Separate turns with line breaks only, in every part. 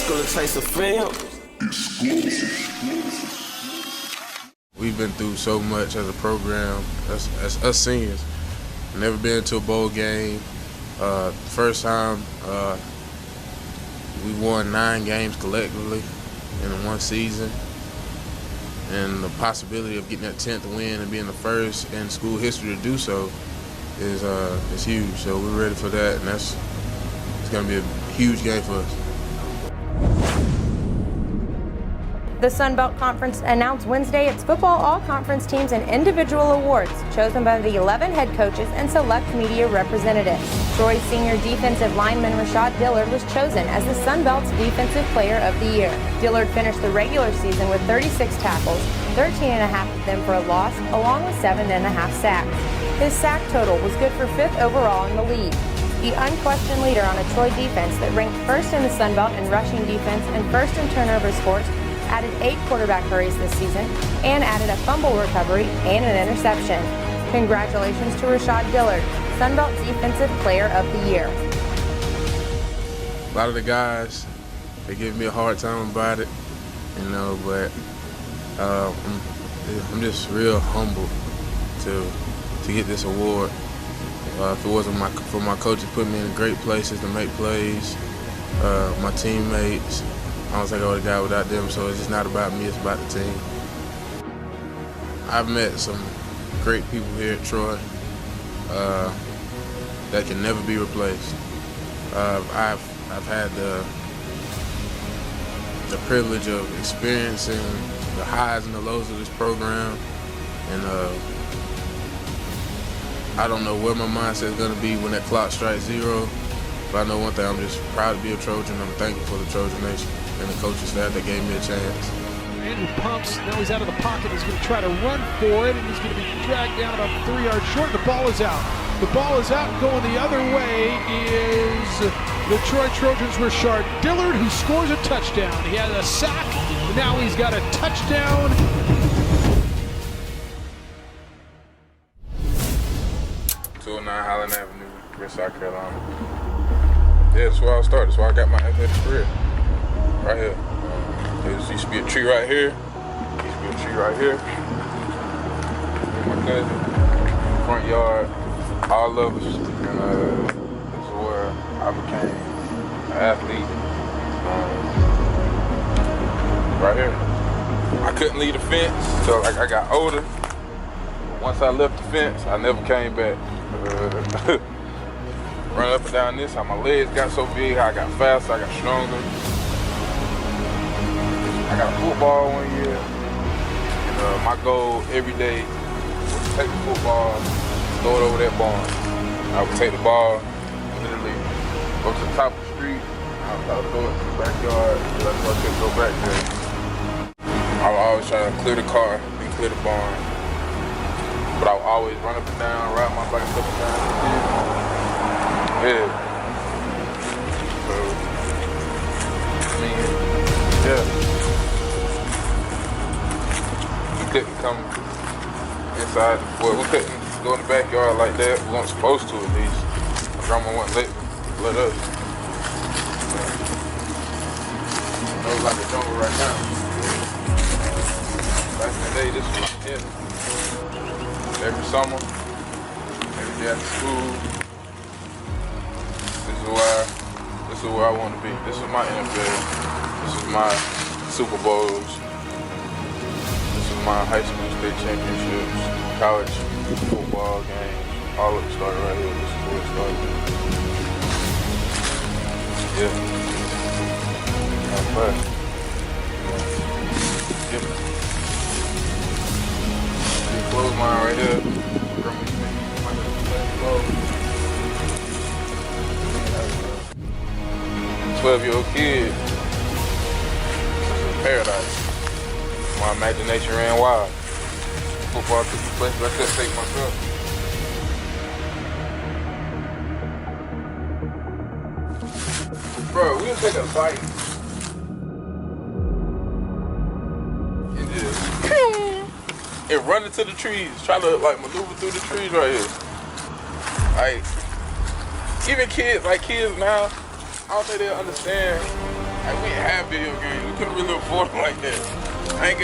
school a trace of film.
We've been through so much as a program, as us seniors. Never been to a bowl game. First time we won 9 games collectively in one season. And the possibility of getting that 10th win and being the first in school history to do so is huge. So we're ready for that, and it's going to be a huge game for us.
The Sun Belt Conference announced Wednesday its football all-conference teams and individual awards chosen by the 11 head coaches and select media representatives. Troy's senior defensive lineman Rashad Dillard was chosen as the Sun Belt's Defensive Player of the Year. Dillard finished the regular season with 36 tackles, 13.5 of them for a loss, along with 7.5 sacks. His sack total was good for 5th overall in the league. The unquestioned leader on a Troy defense that ranked first in the Sun Belt in rushing defense and first in turnovers forced, added 8 quarterback hurries this season, and added a fumble recovery and an interception. Congratulations to Rashad Dillard, Sun Belt Defensive Player of the Year.
A lot of the guys, they give me a hard time about it, but I'm just real humble to get this award. If it wasn't for my coaches putting me in great places to make plays, my teammates, I don't think I would have got without them, so it's just not about me, it's about the team. I've met some great people here at Troy that can never be replaced. I've had the privilege of experiencing the highs and the lows of this program, and I don't know where my mindset is going to be when that clock strikes 0, but I know one thing, I'm just proud to be a Trojan. I'm thankful for the Trojan Nation and the coaching staff that gave me a chance.
Andrew pumps, now he's out of the pocket, he's going to try to run for it, and he's going to be dragged down about 3 yards short. The ball is out. The ball is out, going the other way is the Troy Trojans' Rashad Dillard, who scores a touchdown. He had a sack, now he's got a touchdown.
209 Highland Avenue, Chris, South Carolina. Yeah, that's where I started. That's where I got my athletic career. Right here. There used to be a tree right here. There used to be a tree right here. My cousin, front yard, all of us. And this is where I became an athlete. Right here. I couldn't leave the fence until I got older. Once I left the fence, I never came back. Running up and down this, how my legs got so big, how I got faster, I got stronger. I got a football one year, and my goal every day was to take the football, throw it over that barn. I would take the ball, literally go to the top of the street, I would throw it to the backyard, so I could go back there. I would always try to clear the car and clear the barn. But I would always run up and down, ride my bike a couple times. Yeah. So, I mean, yeah. We couldn't come inside, well, we couldn't go in the backyard like that. We weren't supposed to, at least. My grandma wouldn't let us. It was like a jungle right now. Back in the day, this was like heaven. Every summer, every day after school. This is where I want to be. This is my NFL. This is my Super Bowls. This is my high school state championships, college football games. All of it started right here. This is where it started. Yeah. Not bad. Yeah. Close mine right here. 12-year-old kid. This is paradise. My imagination ran wild. Football took me places I couldn't take myself. Bro, we'll take a bike and just and run into the trees. Try to maneuver through the trees right here. Even kids now, I don't think they'll understand Like, we didn't have video games. We couldn't really afford them like that. I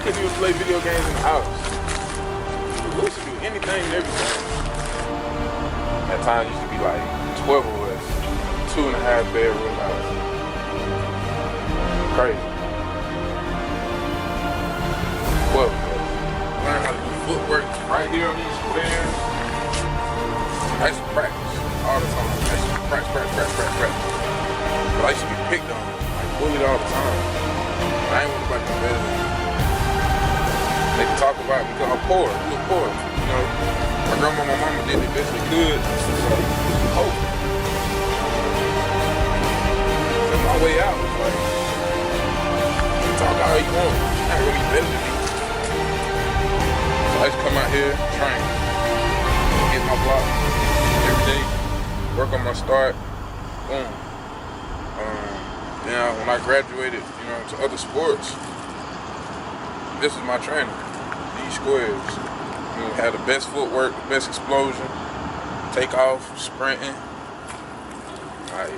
couldn't even play video games in the house. We used to do anything and everything. At times, it used to be like 12 of us, 2.5 bedroom house. Crazy. 12 of us. Learn how to do footwork right here on these stairs. I used to practice all the time. I used to practice. But I used to be picked on, like bullied all the time. I ain't want nobody to better than me. They can talk about it because I'm poor. We were poor, you know. My grandma and my mama did the best they could. So, hope. And my way out was like, talk all you want. You're not really better than me. So I used to come out here, train, get my block every day, work on my start, boom. Then when I graduated, you know, to other sports, this is my training. These squares. You know, have the best footwork, the best explosion, take off, sprinting. Like,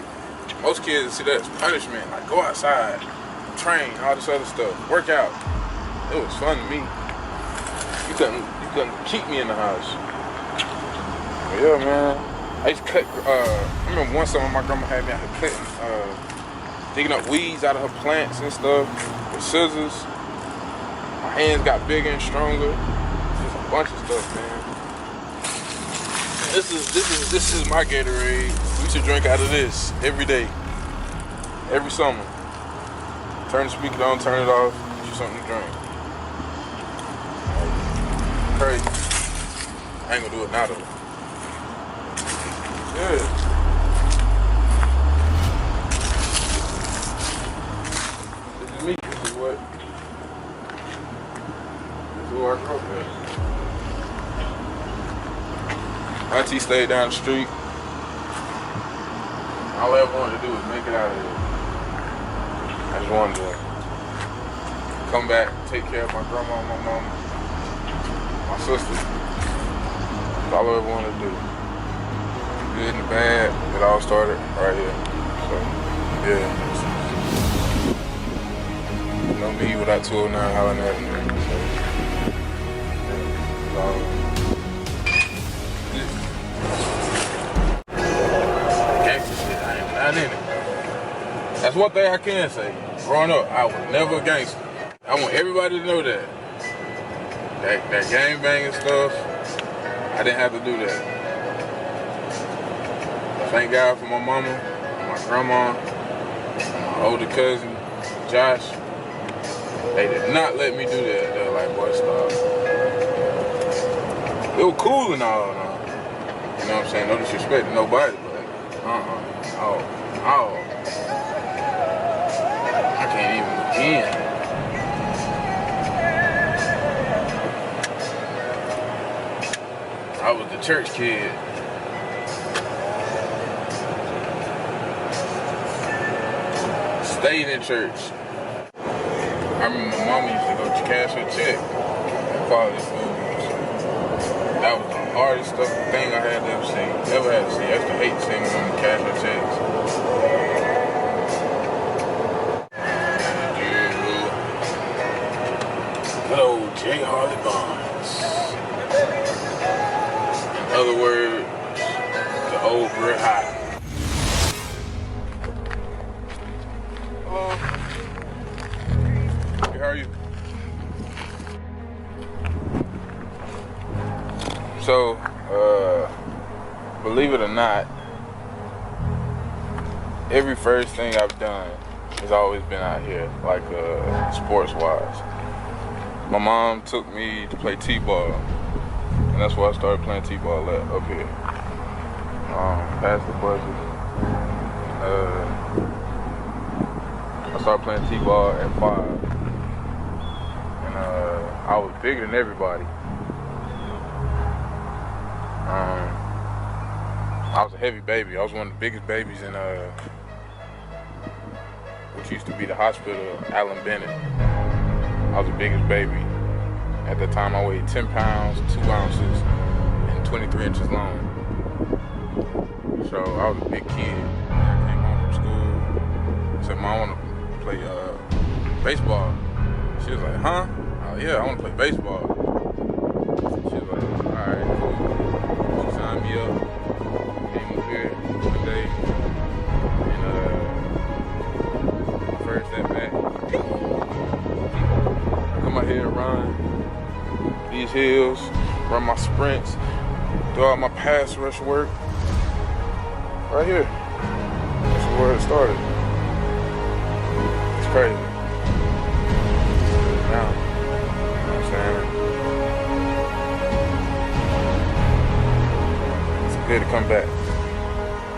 most kids see that as punishment. Like, go outside, train, all this other stuff, work out. It was fun to me. You couldn't keep me in the house. But yeah, man. I used to cut. I remember one summer my grandma had me out here cutting, digging up weeds out of her plants and stuff with scissors. My hands got bigger and stronger. Just a bunch of stuff, man. This is my Gatorade. We used to drink out of this every day, every summer. Turn the speaker on, turn it off, get you something to drink. Crazy. I ain't gonna do it now though. Yeah. Me. This is who I grew up with. Auntie stayed down the street. All I ever wanted to do was make it out of here. I just wanted to come back, take care of my grandma, my mama, my sister. That's all I ever wanted to do. Good and the bad, it all started right here. So, yeah. You know me without 209 hollering at me. Gangster shit, I am not in it. That's one thing I can say. Growing up, I was never a gangster. I want everybody to know that. That gang banging stuff, I didn't have to do that. Thank God for my mama, my grandma, my older cousin, Josh. They did not let me do that. They were like, boy, stop. It was cool and all. You know what I'm saying? No disrespect to nobody, but Oh. I can't even begin. I was the church kid. Stayed in church. I remember my mama used to go to cash her check at quality foods. That was the hardest thing I had to ever see. Ever had to see. I used to hate seeing my mama cash her checks. Good old J. Harley Barnes. In other words, the old Brit High. Hello. How are you? So, believe it or not, every first thing I've done has always been out here, like sports-wise. My mom took me to play t-ball, and that's why I started playing t-ball up here. Past the buses. I started playing t-ball at 5. I was bigger than everybody. I was a heavy baby. I was one of the biggest babies in which used to be the hospital, Allen Bennett. I was the biggest baby. At the time I weighed 10 pounds, 2 ounces, and 23 inches long. So I was a big kid. I came home from school, baseball. She was like, huh? Oh yeah, I want to play baseball. She was like, alright, cool. She signed me up. Came up here one day. And first at bat. I come out here and run these hills, run my sprints, do all my pass rush work. Right here. This is where it started. It's crazy. Now, you know what I'm saying? It's good to come back.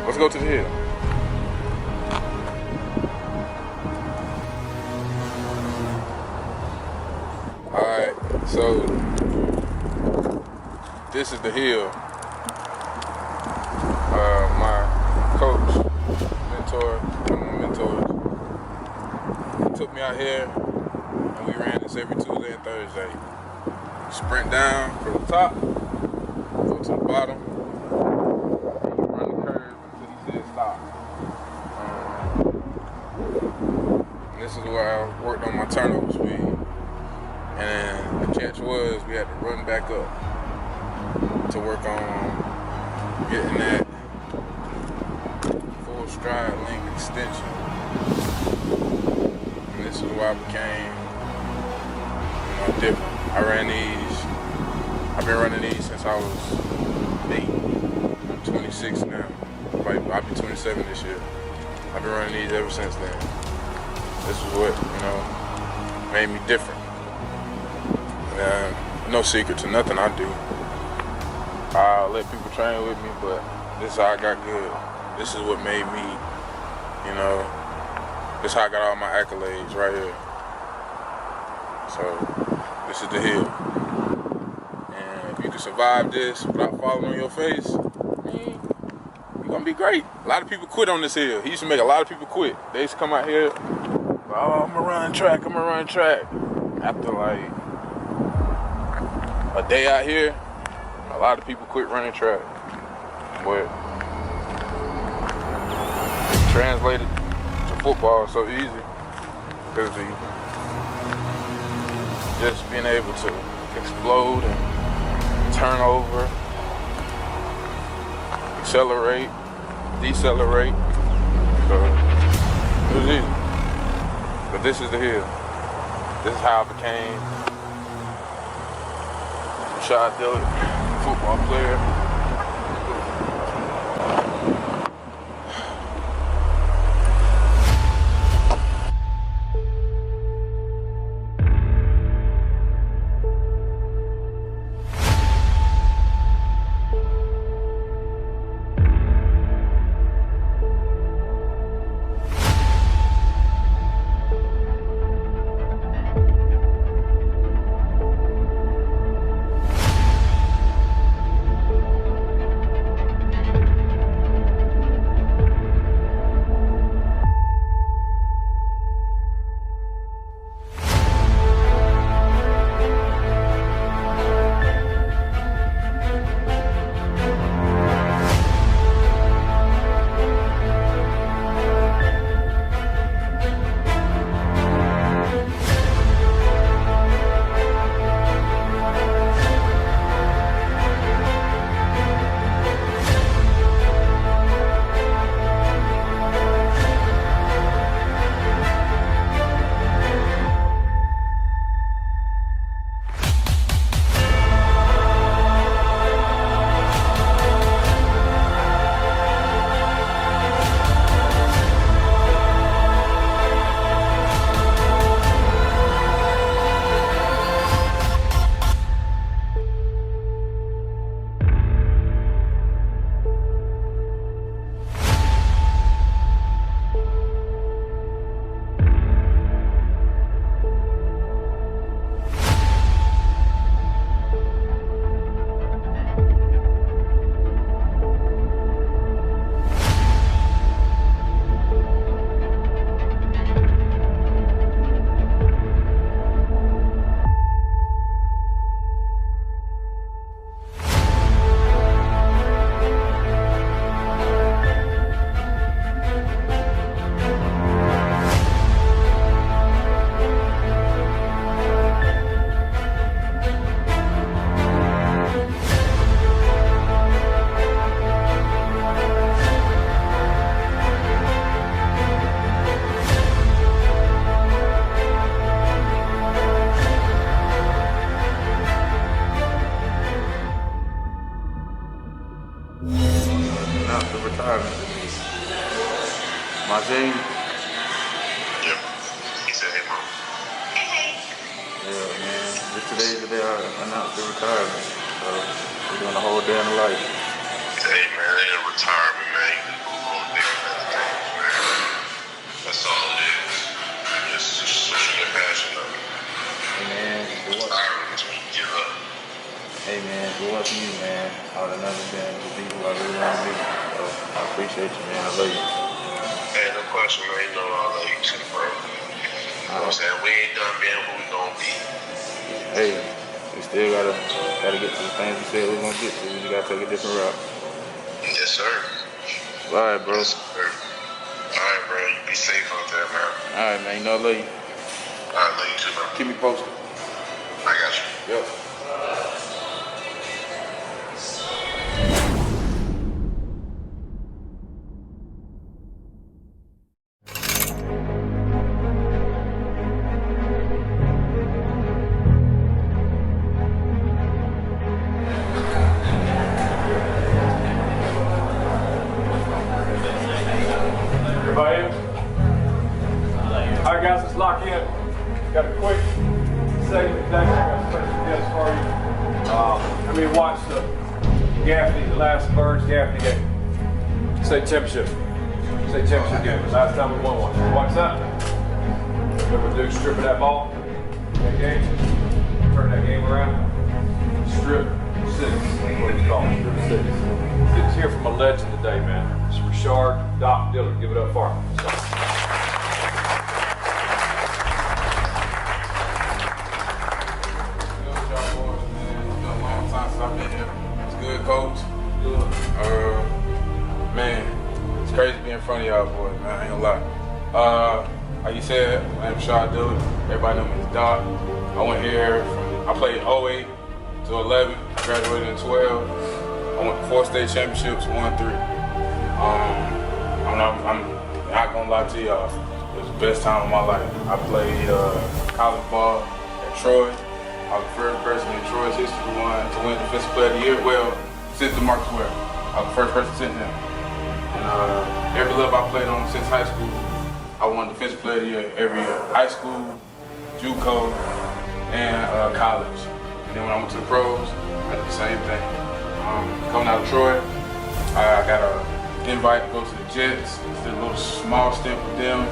Let's go to the hill. Alright, so this is the hill. My coach, mentor, one of my mentors, took me out here and we ran this every Tuesday and Thursday. Sprint down from the top, go to the bottom, run the curve until he said stop. And this is where I worked on my turnover speed. And the catch was we had to run back up to work on getting that full stride length extension. And this is why I became, different. I've been running these since I was 8. I'm 26 now. I'll be 27 this year. I've been running these ever since then. This is what, made me different. No secret to nothing I do. I'll let people train with me, but this is how I got good. This is what made me, this is how I got all my accolades right here. So, this is the hill. And if you can survive this without falling on your face, you're gonna be great. A lot of people quit on this hill. He used to make a lot of people quit. They used to come out here, oh, I'm gonna run track. After like a day out here, a lot of people quit running track. But translated to football is so easy because just being able to explode and turn over, accelerate, decelerate. So it was easy. But this is the hill. This is how I became Rashad, Dillard, football player. My Jane.
Yep. He said, hey, Mom.
Yeah, man. Today's the day I announced the retirement. So we're doing a whole day in the life.
He said, hey, man, it ain't a retirement, man. You can move on different things, man. That's all it is. Just switching your passion up.
Hey, man.
Retiring is when you give up.
Hey, man. Good luck to you, man. I would have never been the people I really want to be. So I appreciate you, man. I love you.
Hey, no question, man. You know I love you too, bro. You know what I'm saying? We ain't done being who we gonna be.
Hey, we still gotta get to the things we said we was gonna get to. We just gotta take a different route.
Yes, sir.
All right, bro.
Yes, sir. All right, bro. You be safe out there, man.
All right, man. You know I love you.
All right, love you too, bro.
Keep me posted.
I got you.
Yep.
Everybody in? All right, guys, let's lock in. Got a quick segment today. I got a special guest for you. I mean, watch the Gaffney, the last Birds Gaffney game. State championship. State championship game. Last time we won one. Watch that. Remember Duke stripping that ball? That game? Turn that game around. Strip 6. That's what it's called. Strip 6. Let's hear from a legend today, man. It's Rashad, Doc Dillard. Give it up for him.
I've been here. It's good, coach. Man, it's crazy being in front of y'all boys, man. I ain't gonna lie. Like you said, my name's Rashad Dillard. Everybody know me as Doc. I went here I played 08 to 11. I graduated in 12. I went to 4 state championships, won 3. I'm not gonna lie to y'all. It was the best time of my life. I played college ball at Troy. I was the first person in Troy's history to win Defensive Player of the Year. Well, since DeMarcus Ware. I was the first person since him. And every level I played on since high school, I won Defensive Player of the Year every year. High school, JUCO, and college. And then when I went to the pros, I did the same thing. Coming out of Troy, I got an invite to go to the Jets. Did a little small stint with them.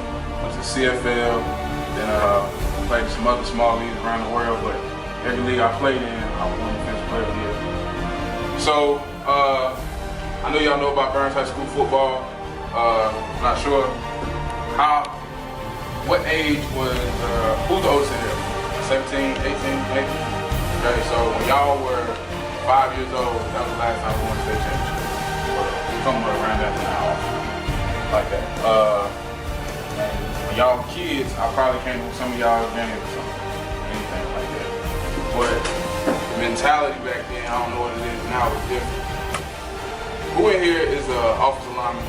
Went to the CFL. Then played some other small leagues around the world. But every league I played in, I won Defensive Player of the Year. So I know y'all know about Burns High School football. I'm not sure what age was, who's the oldest in here? 17, 18, maybe? Okay, so when y'all were 5 years old, that was the last time we won state championship. Somewhere around that now, like that. When y'all were kids, I probably came to some of y'all games or something, anything like that. But the mentality back then, I don't know what it is now, it's different. Who in here is an offensive lineman?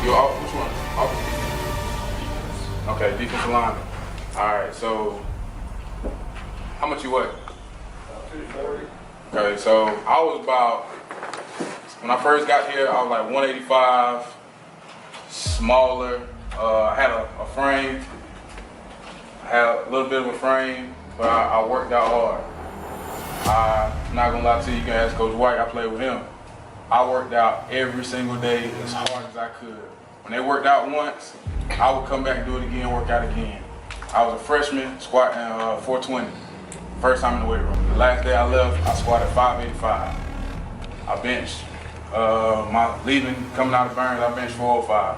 Which one? Offensive defense? Okay, defensive lineman. All right, so how much you weigh?
240.
Okay, so I was about, when I first got here, I was like 185, smaller. I had a frame. I had a little bit of a frame, but I worked out hard. I'm not gonna lie to you, you can ask Coach White, I played with him. I worked out every single day as hard as I could. When they worked out once, I would come back and do it again, work out again. I was a freshman, squatting 420. First time in the weight room. The last day I left, I squatted 585. I benched. My leaving, coming out of Burns, I benched 405.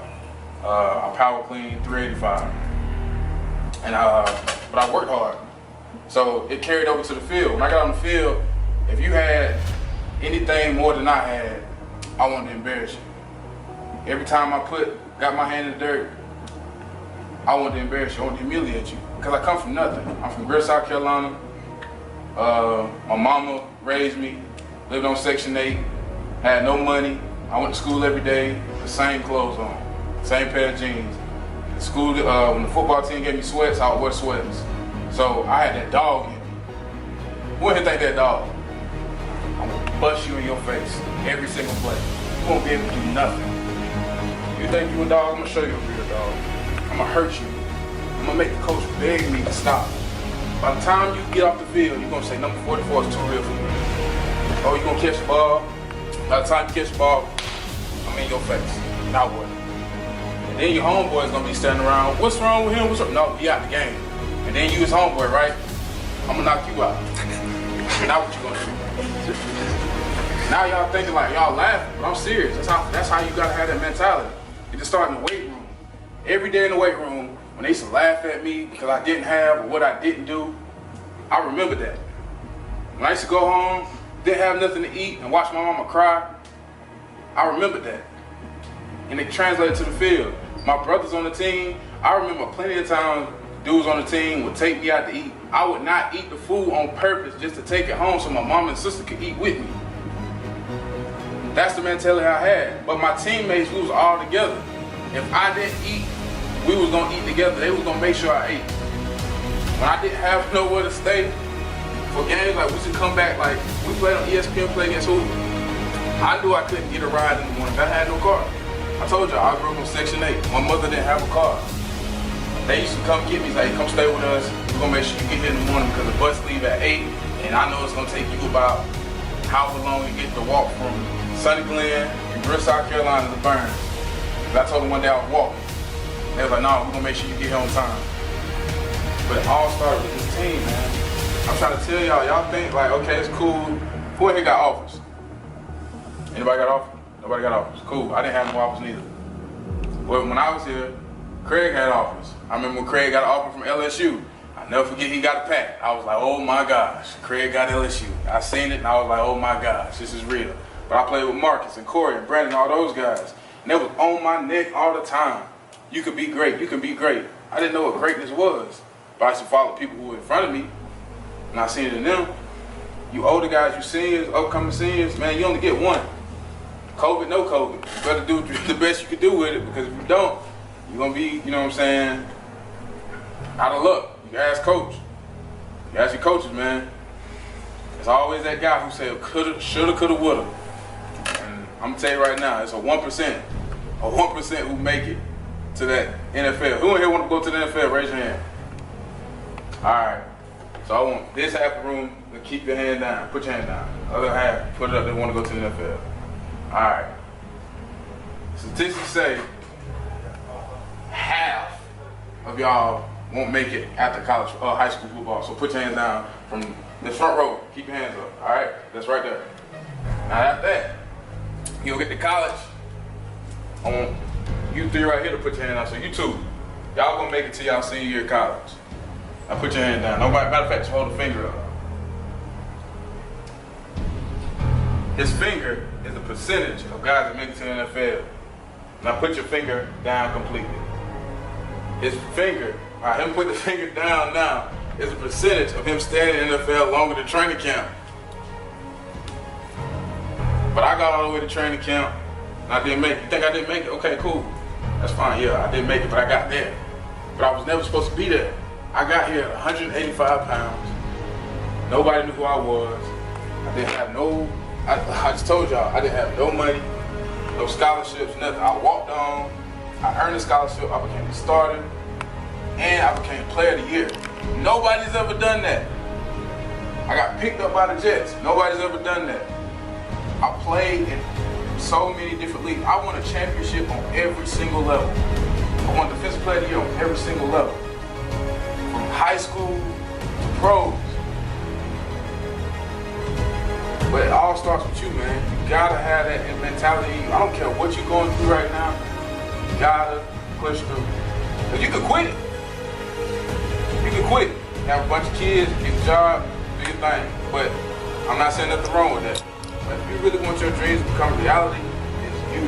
I power clean 385. And but I worked hard. So it carried over to the field. When I got on the field, if you had anything more than I had, I wanted to embarrass you. Every time I got my hand in the dirt, I wanted to embarrass you, I wanted to humiliate you. Because I come from nothing. I'm from Greer, South Carolina. My mama raised me, lived on Section 8, had no money. I went to school every day, the same clothes on, same pair of jeans. School, when the football team gave me sweats, I would wear sweats. So I had that dog in me. Who in here think that dog? I'm gonna bust you in your face every single play. You won't be able to do nothing. You You think you a dog? I'm gonna show you a real dog. I'm gonna hurt you. I'm gonna make the coach beg me to stop. By the time you get off the field, you're gonna say number 44 is too real for me. Oh, you're gonna catch the ball. By the time you catch the ball, I'm in your face. Now what? And then your homeboy's gonna be standing around. What's wrong with him? What's up? No, he out the game. And then you his homeboy, right? I'm gonna knock you out. Now what you gonna do? Now y'all thinking like y'all laughing, but I'm serious. That's how you gotta have that mentality. You just start in the weight room. Every day in the weight room, when they used to laugh at me because I didn't have or what I didn't do, I remember that. When I used to go home, didn't have nothing to eat, and watch my mama cry, I remember that. And it translated to the field. My brothers on the team, I remember plenty of times dudes on the team would take me out to eat. I would not eat the food on purpose just to take it home so my mom and sister could eat with me. That's the mentality I had. But my teammates, we was all together. If I didn't eat, we was gonna eat together. They was gonna make sure I ate. When I didn't have nowhere to stay, for games like we should come back, like we played on ESPN, play against who? I knew I couldn't get a ride in the morning. I had no car. I told y'all, I grew up on Section 8. My mother didn't have a car. They used to come get me, like, come stay with us. We're gonna make sure you get here in the morning because the bus leave at 8, and I know it's gonna take you about however long you get to walk from Sunny Glen, Brill, South Carolina to Burns. I told them one day I was walking. They was like, no, we're gonna make sure you get here on time. But it all started with this team, man. I'm trying to tell y'all think like, okay, it's cool. Who in here got offers? Anybody got offers? Nobody got offers. Cool, I didn't have no offers neither. But when I was here, Craig had offers. I remember when Craig got an offer from LSU. I'll never forget he got a pack. I was like, oh my gosh, Craig got LSU. I seen it and I was like, oh my gosh, this is real. But I played with Marcus and Corey and Brandon, all those guys. And they was on my neck all the time. You could be great, you can be great. I didn't know what greatness was. But I used to follow people who were in front of me. And I seen it in them. You older guys, you seniors, upcoming seniors, man, you only get one. COVID, no COVID. You better do the best you can do with it, because if you don't, you're gonna be, you know what I'm saying, out of luck. You can ask coach. You ask your coaches, man. There's always that guy who said coulda, shoulda, coulda, woulda. And I'm gonna tell you right now, it's a 1% who make it to that NFL. Who in here want to go to the NFL? Raise your hand. All right. So I want this half of the room to keep your hand down. Put your hand down. Other half, put it up. They want to go to the NFL. All right. Statistics say half of y'all won't make it after college or high school football. So put your hands down from the front row. Keep your hands up. All right. That's right there. Now after that, you'll get to college. I want you three right here to put your hand down. So you two, y'all gonna make it to y'all senior year of college. Now put your hand down. Nobody, matter of fact, just hold the finger up. His finger is the percentage of guys that make it to the NFL. Now put your finger down completely. His finger, all right, him put the finger down now, is a percentage of him staying in the NFL longer than training camp. But I got all the way to training camp, and I didn't make it. You think I didn't make it? Okay, cool. That's fine, yeah, I didn't make it, but I got there. But I was never supposed to be there. I got here at 185 pounds. Nobody knew who I was. I didn't have no, I just told y'all, I didn't have no money, no scholarships, nothing. I walked on, I earned a scholarship, I became a starter, and I became player of the year. Nobody's ever done that. I got picked up by the Jets. Nobody's ever done that. I played in so many different leagues. I won a championship on every single level. I won Defensive Player of the Year on every single level. From high school to pros. But it all starts with you, man. You gotta have that mentality. I don't care what you're going through right now. You gotta push through. Because you can quit it. You can quit. Have a bunch of kids, get a job, do your thing. But I'm not saying nothing wrong with that. But if you really want your dreams to become reality, it's you.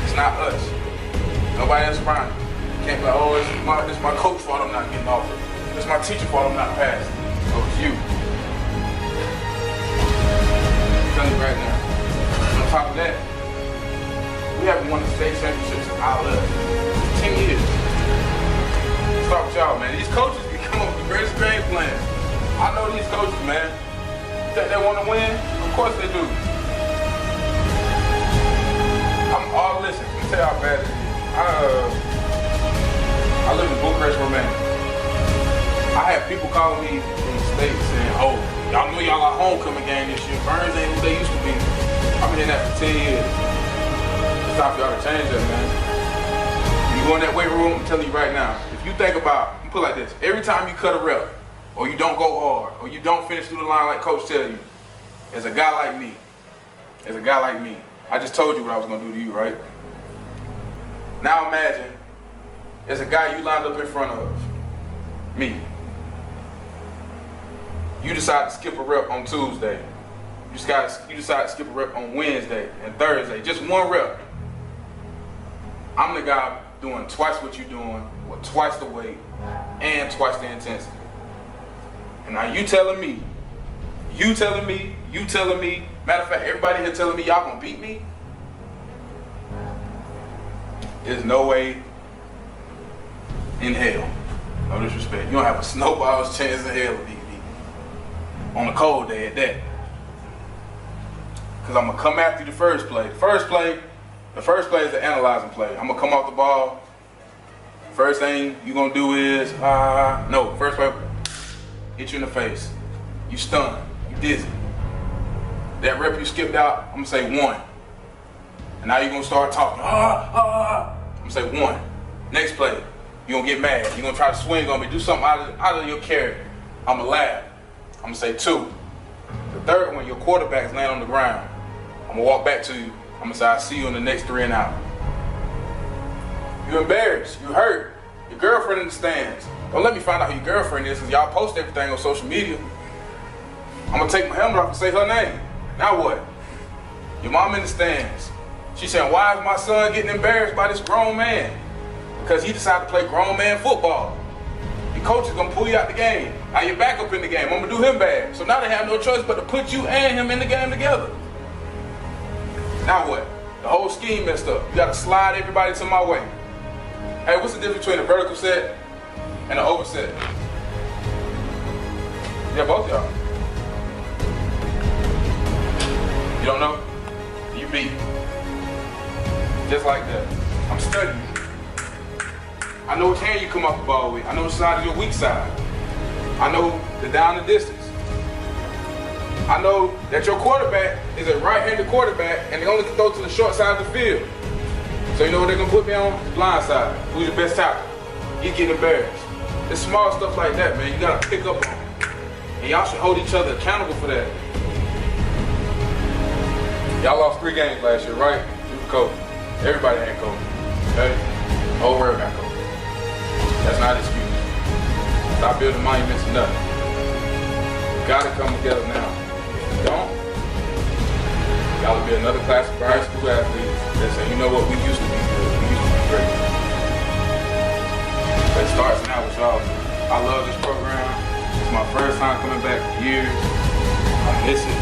It's not us. Nobody else around you. You can't be like, oh, it's my coach's fault I'm not getting offered. It's my teacher's fault I'm not passing. So it's you. I'm telling you right now. On top of that, we haven't won the state championships in our lives. 10 years. Start with y'all, man. These coaches can come up with the greatest game plan. I know these coaches, man. Think they want to win? Of course they do. I'm all listening. tell you how bad it is. I live in Bucharest, Romania. I have people calling me from the States saying, oh, y'all know y'all our homecoming game this year. Burns ain't what they used to be. I've been in that for 10 years. It's time for y'all to change that, man. You go in that weight room, I'm telling you right now, if you think about, you put it like this, every time you cut a rep, or you don't go hard, or you don't finish through the line like coach tell you, as a guy like me, I just told you what I was gonna do to you, right? Now imagine, as a guy you lined up in front of, me. You decide to skip a rep on Tuesday. You decide to skip a rep on Wednesday and Thursday, just one rep. I'm the guy doing twice what you're doing, with twice the weight, and twice the intensity. And now you telling me, matter of fact, everybody here telling me y'all gonna beat me? There's no way in hell, no disrespect, you don't have a snowball's chance in hell to beat me. On a cold day at that. Because I'm gonna come after you the first play. The first play is the analyzing play. I'm gonna come off the ball. First thing you gonna do is, first play, hit you in the face. You stunned, you dizzy. That rep you skipped out, I'm gonna say 1. And now you're gonna start talking, I'm gonna say 1. Next play, you're gonna get mad. You're gonna try to swing on me, do something out of your character. I'm gonna laugh. I'm gonna say 2. The third one, your quarterback's laying on the ground. I'm gonna walk back to you. I'm gonna say, I'll see you in the next 3 and out. You're embarrassed, you hurt. Your girlfriend in the stands. Don't let me find out who your girlfriend is, because y'all post everything on social media. I'm gonna take my helmet off and say her name. Now what? Your mom in the stands. She's saying, why is my son getting embarrassed by this grown man? Because he decided to play grown man football. Your coach is gonna pull you out the game. Now you're back up in the game. I'm gonna do him bad. So now they have no choice but to put you and him in the game together. Now what? The whole scheme messed up. You gotta slide everybody to my way. Hey, what's the difference between a vertical set and an overset? Yeah, both y'all. You don't know? You beat. Just like that. I'm studying. I know which hand you come off the ball with. I know which side is your weak side. I know the down and distance. I know that your quarterback is a right-handed quarterback and they only can throw to the short side of the field. So you know what they're gonna put me on? Blind side. Who's your best tackle? You get embarrassed. It's small stuff like that, man. You gotta pick up on it. And y'all should hold each other accountable for that. Y'all lost 3 games last year, right? You were coach. Everybody had coach. Okay? The whole world got coach. That's not an excuse. Stop building monuments and nothing. You gotta come together now. If you don't, y'all will be another class of high school athletes that say, you know what, we used to be good. We used to be great. But it starts now with y'all. I love this program. It's my first time coming back in years. I miss it.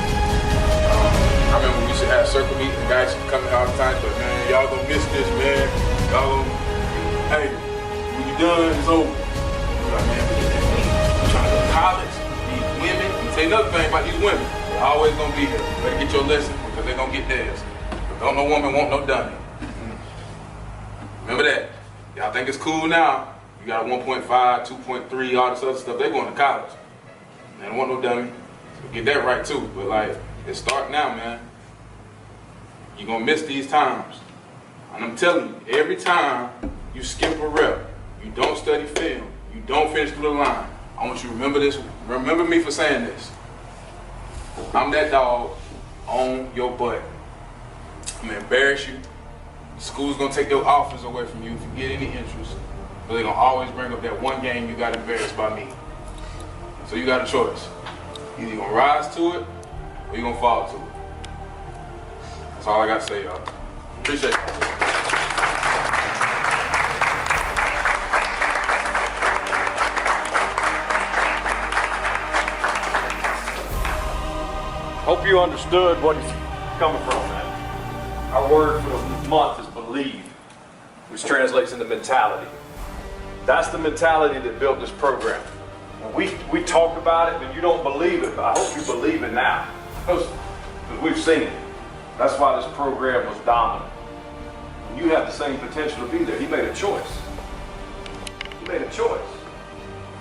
I remember we used to have circle meetings and guys used to come in all the time, but man, y'all gonna miss this, man. Y'all gonna, hey, when you done, it's over. We're like, man, we're trying to go to college, these women. Let me tell you another thing about these women. They're always gonna be here. You better get your lesson because they're gonna get theirs. But don't no woman want no dummy. Remember that. Y'all think it's cool now. You got a 1.5, 2.3, all this other stuff. They're going to college. They don't want no dummy. So get that right too. But like, it start now, man. You're gonna miss these times. And I'm telling you, every time you skip a rep, you don't study film, you don't finish through the line, I want you to remember this. Remember me for saying this. I'm that dog on your butt. I'm gonna embarrass you. School's gonna take your offers away from you if you get any interest. But they're gonna always bring up that one game you got embarrassed by me. So you got a choice. Either you're gonna rise to it, or you're gonna fall to it. That's all I got to say, y'all. Appreciate it.
Hope you understood what he's coming from, man. Our word for the month is believe, which translates into mentality. That's the mentality that built this program. When we talk about it, but you don't believe it, but I hope you believe it now. Because we've seen it. That's why this program was dominant. You have the same potential to be there. He made a choice. He made a choice.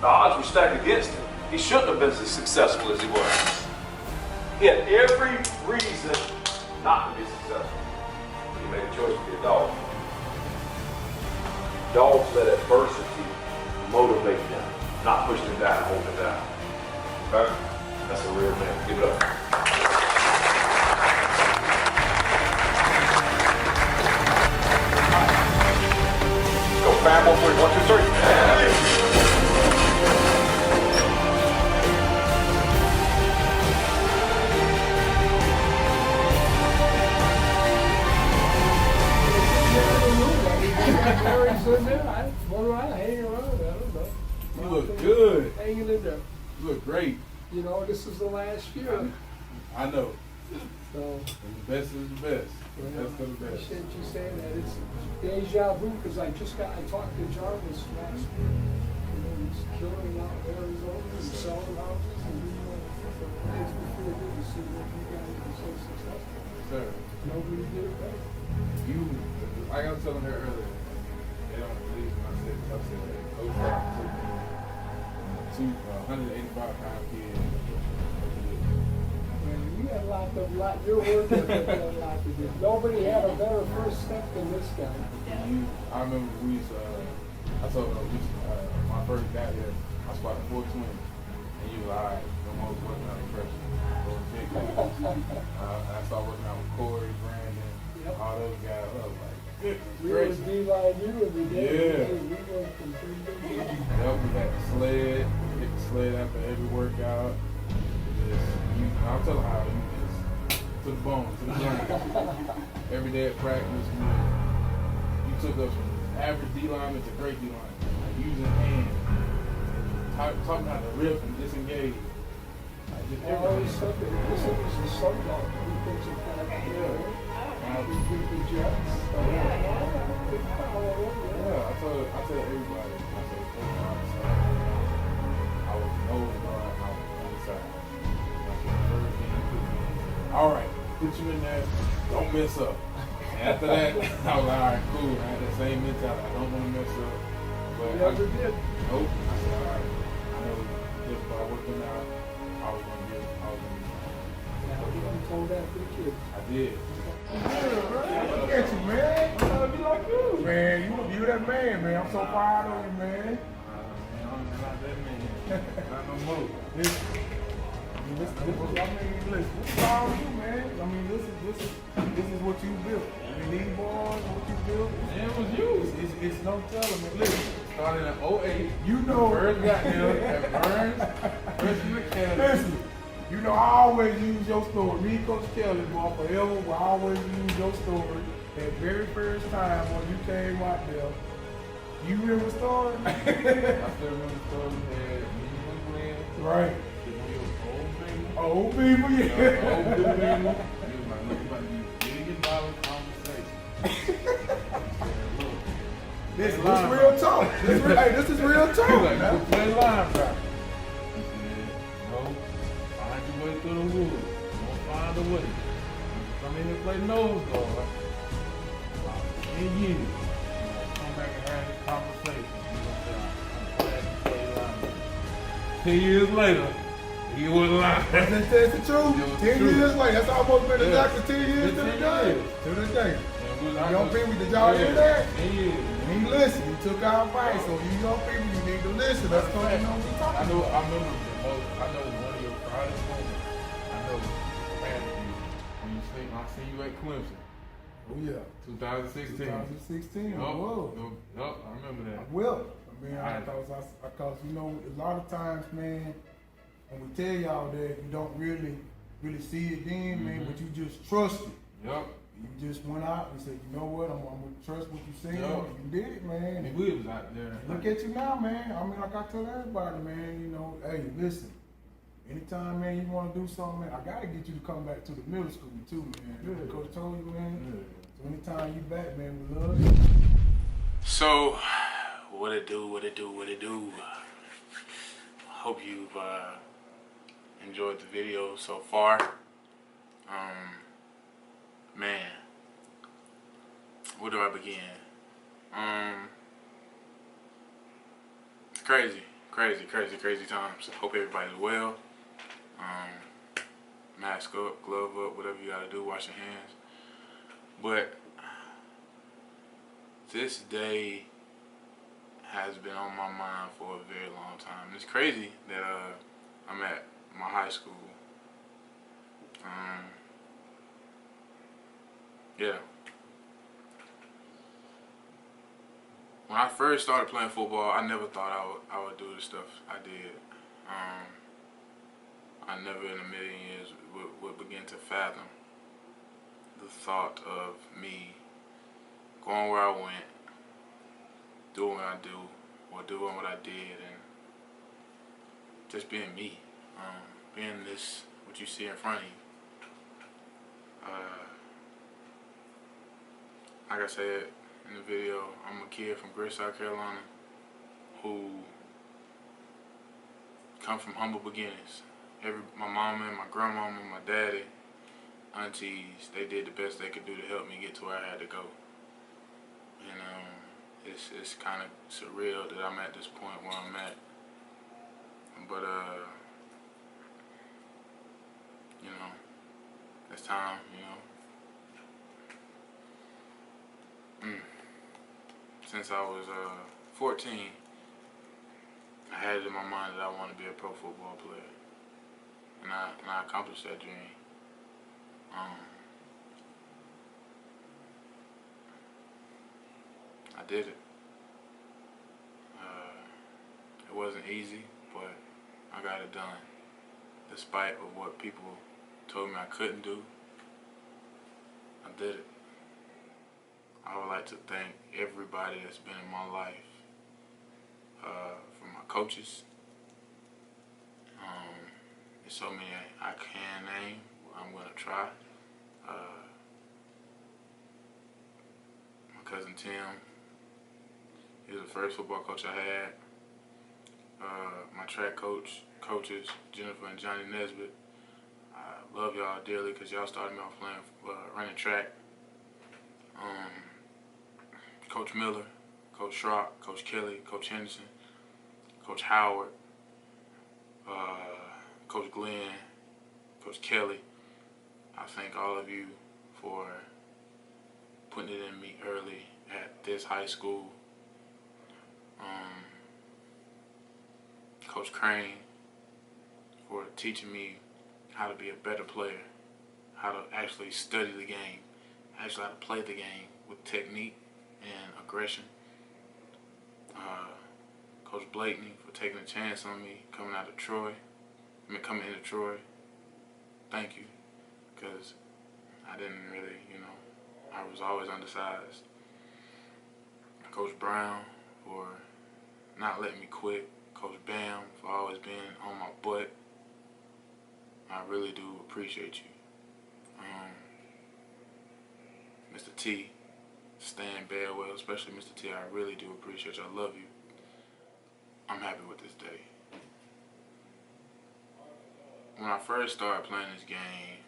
The odds were stacked against him. He shouldn't have been as successful as he was. He had every reason not to be successful. He made a choice to be a dog. Dogs let adversity motivate them, not push them down, hold them down. Okay? That's a real man. Give it up. Go, fam, 1, 3, 1, 2, 3.
You look good.
Hanging in there.
You look great.
You know, this is the last year.
I know.
So,
And the best is the best. The best of the best.
appreciate you saying that. It's deja vu because I talked to Jarvis last week. You know, he's killing out Arizona and selling houses and doing all the things before we to see what you guys are so successful.
Sir,
Nobody did it better.
you, like I was telling her earlier, they don't believe when I said that Coach Rock took me to 185-pound kid.
Man, you had locked up a lot. Your work ethic had a lot to do. Nobody had a better first step than this guy.
I remember we used to, I told her, when I first got here, I spotted 420. And you were like, no more working out of pressure. I started working out with Corey, Brandon, all those guys. I was like,
We was Dillard, you every day.
Yeah.
We went from 3 days.
Yep, we had the sled, hit the sled after every workout. I'll tell her how you just to the bone, to the ground. Every day at practice, you took us from average D lineman to great D lineman. Like using hands, talking how to rip and disengage. Like just
Always
everything.
something. This is a sunblock. We put some kind of we beat the Jets. Big power,
Yeah, I tell everybody, I said, Coach Rock, I was nose guard, I was on the side. That's the first thing you put me in. All right, put you in there, don't mess up. And after that, I was like, all right, cool. I had that same mentality, I don't want to mess up. But
You never did.
Nope. I said, all right, I know just by working out, I was going to
You told that to the kids.
I did.
Look at you, man. I wanna be like you. Man, you that man, man. I'm so proud of you, man.
I'm not that man. Not no more.
Listen, what's wrong with you, man? I mean, this is what you built. You need boys, what you built.
Yeah, it was you.
It's no telling, man. Listen,
Started in 08.
you know.
First got there at Burns. First mechanic.
Listen, you know, I always use your story. Me and Coach Kelly, boy, forever, will always use your story. That very first time when you came out there, you remember the story?
I still remember the story we had. Me and Glenn.
Right.
Old people.
Old people, yeah.
Old people. He was like, look, you about to be $1 billion conversation.
This real talk. This is real talk.
He's like,
man.
you play linebacker. He said, no, find your way through the woods. Don't find a way. Come in and play nose guard. About 10 years. Come back and have this conversation. You're going to say, I'm glad you played linebacker. 10 years later, he wasn't lying.
That's the truth. 10 years later, that's almost been exactly 10 years to the
10
day.
years.
To the day.
And
Young people, did y'all hear that?
10 years.
He listened. He took our advice. So you young people, you need to listen. That's what you know what we talking
I
about.
know. I remember the most. I know one of your proudest moments. I know when you see. I see you at Clemson,
Oh, yeah.
2016.
2016.
Yup,
Whoa.
yup, I remember that.
I will. I mean, because you know, a lot of times, man, when we tell y'all that you don't really see it then, man, but you just trust it.
Yup.
You just went out and said, you know what, I'm gonna trust what you saying.
Yup.
You did it, man.
And we was out there.
Look at you now, man. I mean, like I tell everybody, man, you know, hey, listen. Anytime, man, you want to do something, man, I got to get you to come back to the middle school, too, man.
Yeah.
Coach told you, man.
Yeah.
So anytime you back, man, we love you.
So, what it do? Hope you've enjoyed the video so far. Man, Where do I begin? Crazy times. Hope everybody's well. Mask up, glove up, whatever you gotta do, wash your hands. But this day has been on my mind for a very long time. It's crazy that I'm at my high school. Yeah. When I first started playing football, I never thought I would do the stuff I did. I never in a million years would begin to fathom the thought of me going where I went, doing what I do, or doing what I did, and just being me. Being this, what you see in front of you. Like I said in the video, I'm a kid from Grit, South Carolina, who come from humble beginnings. My mama and my grandmama and my daddy, aunties, they did the best they could do to help me get to where I had to go. And it's kind of surreal that I'm at this point where I'm at. But you know, it's time, you know. Since I was 14, I had it in my mind that I wanted to be a pro football player. And I accomplished that dream. I did it. It wasn't easy, but I got it done. Despite of what people told me I couldn't do, I did it. I would like to thank everybody that's been in my life, from my coaches. There's so many I can name. I'm gonna try. My cousin Tim, he was the first football coach I had. My track coaches, Jennifer and Johnny Nesbitt. I love y'all dearly because y'all started me off playing, running track. Coach Miller, Coach Schrock, Coach Kelly, Coach Henderson, Coach Howard, Coach Glenn, Coach Kelly. I thank all of you for putting it in me early at this high school. Coach Crane for teaching me how to be a better player, how to actually study the game, actually how to play the game with technique and aggression. Coach Blakeney for taking a chance on me coming into Troy. Thank you, because I didn't really, I was always undersized. Coach Brown for not letting me quit. Coach Bam for always being on my butt. I really do appreciate you. Mr. T, Stan Bedwell, especially Mr. T, I really do appreciate you. I love you. I'm happy with this day. When I first started playing this game,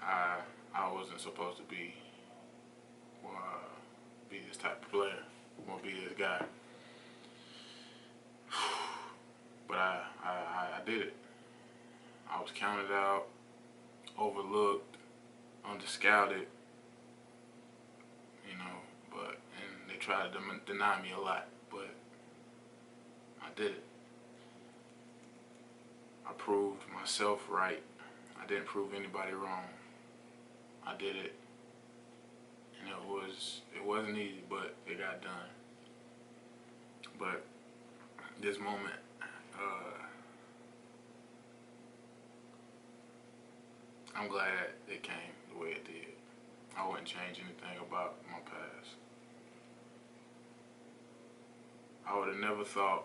I wasn't supposed to be this type of player, or be this guy. But I did it. I was counted out, overlooked, underscouted, and they tried to deny me a lot, but I did it. I proved myself right. I didn't prove anybody wrong. I did it. And it wasn't easy, but it got done. But this moment, I'm glad it came the way it did. I wouldn't change anything about my past. I would have never thought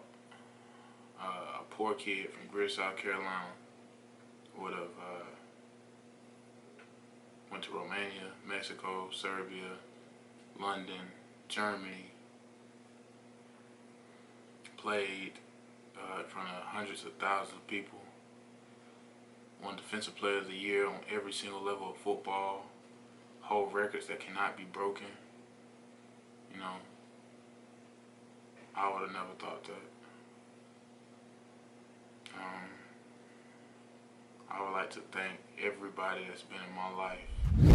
a poor kid from Grit, South Carolina would have went to Romania, Mexico, Serbia, London, Germany, played in front of hundreds of thousands of people, won Defensive Player of the Year on every single level of football, hold records that cannot be broken, you know, I would have never thought that. I would like to thank everybody that's been in my life.